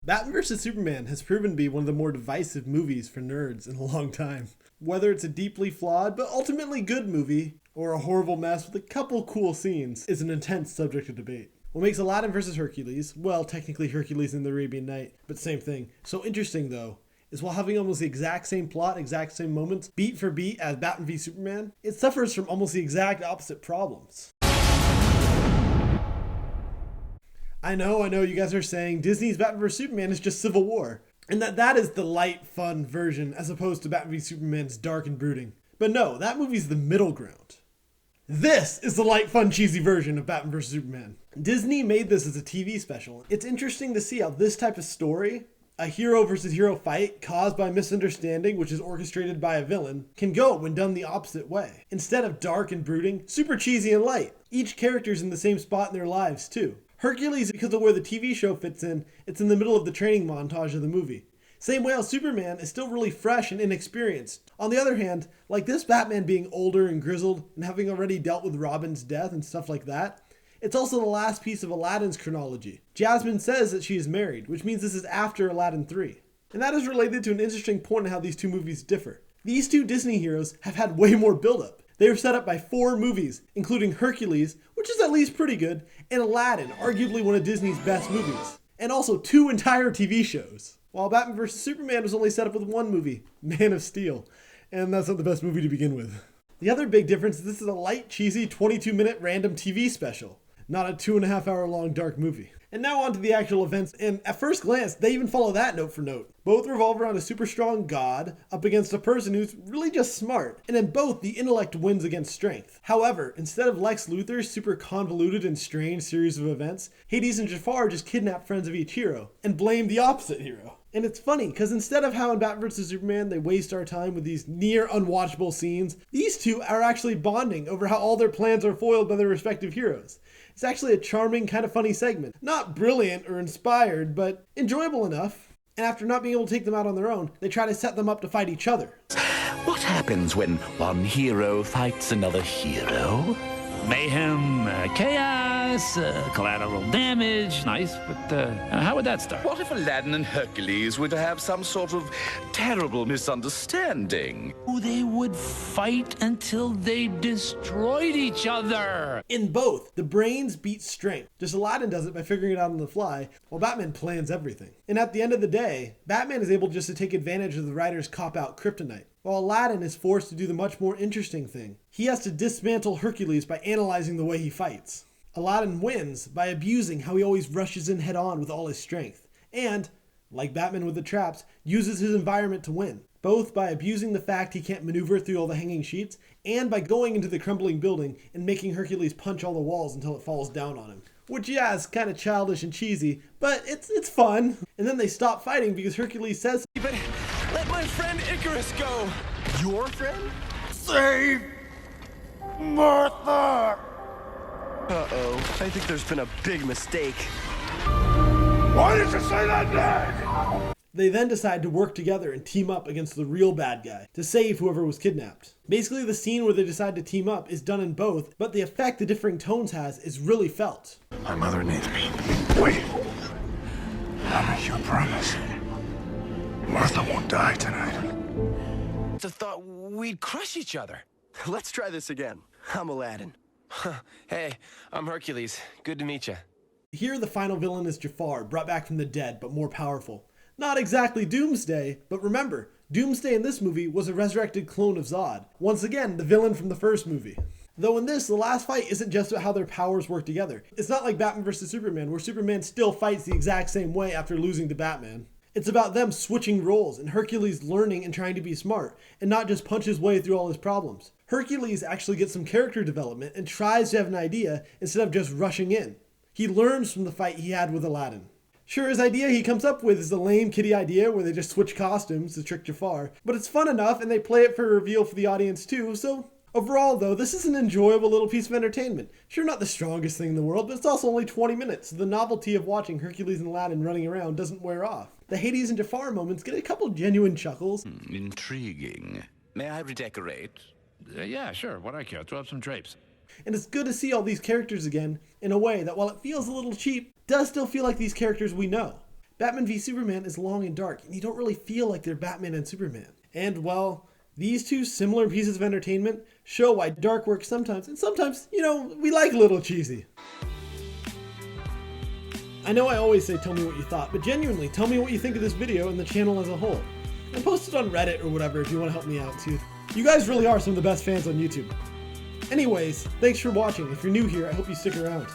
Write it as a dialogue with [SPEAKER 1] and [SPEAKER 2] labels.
[SPEAKER 1] Batman vs. Superman has proven to be one of the more divisive movies for nerds in a long time. Whether it's a deeply flawed but ultimately good movie, or a horrible mess with a couple cool scenes, is an intense subject of debate. What makes Aladdin vs. Hercules, well, technically Hercules in the Arabian Night, but same thing, so interesting though, is while having almost the exact same plot, exact same moments, beat for beat as Batman v Superman, it suffers from almost the exact opposite problems. I know, you guys are saying Disney's Batman vs. Superman is just Civil War, and that is the light, fun version as opposed to Batman v Superman's dark and brooding. But no, that movie's the middle ground. This is the light, fun, cheesy version of Batman vs. Superman. Disney made this as a TV special. It's interesting to see how this type of story, a hero versus hero fight caused by misunderstanding, which is orchestrated by a villain, can go when done the opposite way. Instead of dark and brooding, super cheesy and light. Each character's in the same spot in their lives too. Hercules, because of where the TV show fits in, it's in the middle of the training montage of the movie. Same way how Superman is still really fresh and inexperienced. On the other hand, like this Batman being older and grizzled and having already dealt with Robin's death and stuff like that, it's also the last piece of Aladdin's chronology. Jasmine says that she is married, which means this is after Aladdin 3. And that is related to an interesting point in how these two movies differ. These two Disney heroes have had way more build-up. They were set up by 4 movies, including Hercules, which is at least pretty good, and Aladdin, arguably one of Disney's best movies. And also 2 entire TV shows. While Batman vs. Superman was only set up with 1 movie, Man of Steel. And that's not the best movie to begin with. The other big difference is this is a light, cheesy, 22-minute random TV special, not a 2.5-hour long dark movie. And now on to the actual events, and at first glance, they even follow that note for note. Both revolve around a super strong god up against a person who's really just smart, and in both, the intellect wins against strength. However, instead of Lex Luthor's super convoluted and strange series of events, Hades and Jafar just kidnap friends of each hero, and blame the opposite hero. And it's funny, because instead of how in Batman vs. Superman they waste our time with these near unwatchable scenes, these two are actually bonding over how all their plans are foiled by their respective heroes. It's actually a charming, kind of funny segment. Not brilliant or inspired, but enjoyable enough. And after not being able to take them out on their own, they try to set them up to fight each other.
[SPEAKER 2] What happens when one hero fights another hero? Mayhem, chaos, collateral damage. Nice, but how would that start?
[SPEAKER 3] What if Aladdin and Hercules were to have some sort of terrible misunderstanding?
[SPEAKER 2] They would fight until they destroyed each other.
[SPEAKER 1] In both, the brains beat strength. Just Aladdin does it by figuring it out on the fly, while Batman plans everything. And at the end of the day, Batman is able just to take advantage of the writer's cop-out kryptonite, while Aladdin is forced to do the much more interesting thing. He has to dismantle Hercules by analyzing the way he fights. Aladdin wins by abusing how he always rushes in head-on with all his strength, and, like Batman with the traps, uses his environment to win, both by abusing the fact he can't maneuver through all the hanging sheets, and by going into the crumbling building and making Hercules punch all the walls until it falls down on him. Which, yeah, is kind of childish and cheesy, but it's fun. And then they stop fighting because Hercules says,
[SPEAKER 4] But let my friend Icarus go. Your friend?
[SPEAKER 5] Save Martha!
[SPEAKER 4] Uh-oh, I think there's been a big mistake.
[SPEAKER 5] Why did you say that name?
[SPEAKER 1] They then decide to work together and team up against the real bad guy to save whoever was kidnapped. Basically, the scene where they decide to team up is done in both, but the effect the differing tones has is really felt.
[SPEAKER 5] My mother needs me. Wait. I'll make you a promise. Martha won't die tonight.
[SPEAKER 4] I thought we'd crush each other. Let's try this again. I'm Aladdin. Hey, I'm Hercules. Good to meet you.
[SPEAKER 1] Here, the final villain is Jafar, brought back from the dead, but more powerful. Not exactly Doomsday, but remember, Doomsday in this movie was a resurrected clone of Zod. Once again, the villain from the first movie. Though in this, the last fight isn't just about how their powers work together. It's not like Batman vs. Superman, where Superman still fights the exact same way after losing to Batman. It's about them switching roles and Hercules learning and trying to be smart, and not just punch his way through all his problems. Hercules actually gets some character development and tries to have an idea instead of just rushing in. He learns from the fight he had with Aladdin. Sure, his idea he comes up with is the lame kiddie idea where they just switch costumes to trick Jafar, but it's fun enough and they play it for a reveal for the audience too, so overall though, this is an enjoyable little piece of entertainment. Sure, not the strongest thing in the world, but it's also only 20 minutes, so the novelty of watching Hercules and Aladdin running around doesn't wear off. The Hades and Jafar moments get a couple genuine chuckles.
[SPEAKER 3] Intriguing. May I redecorate?
[SPEAKER 2] Yeah, sure. What I care. Throw up some drapes.
[SPEAKER 1] And it's good to see all these characters again in a way that, while it feels a little cheap, does still feel like these characters we know. Batman v Superman is long and dark, and you don't really feel like they're Batman and Superman. And, well, these two similar pieces of entertainment show why dark works sometimes, and sometimes, we like a little cheesy. I know I always say tell me what you thought, but genuinely, tell me what you think of this video and the channel as a whole. And post it on Reddit or whatever if you want to help me out too. You guys really are some of the best fans on YouTube. Anyways, thanks for watching. If you're new here, I hope you stick around.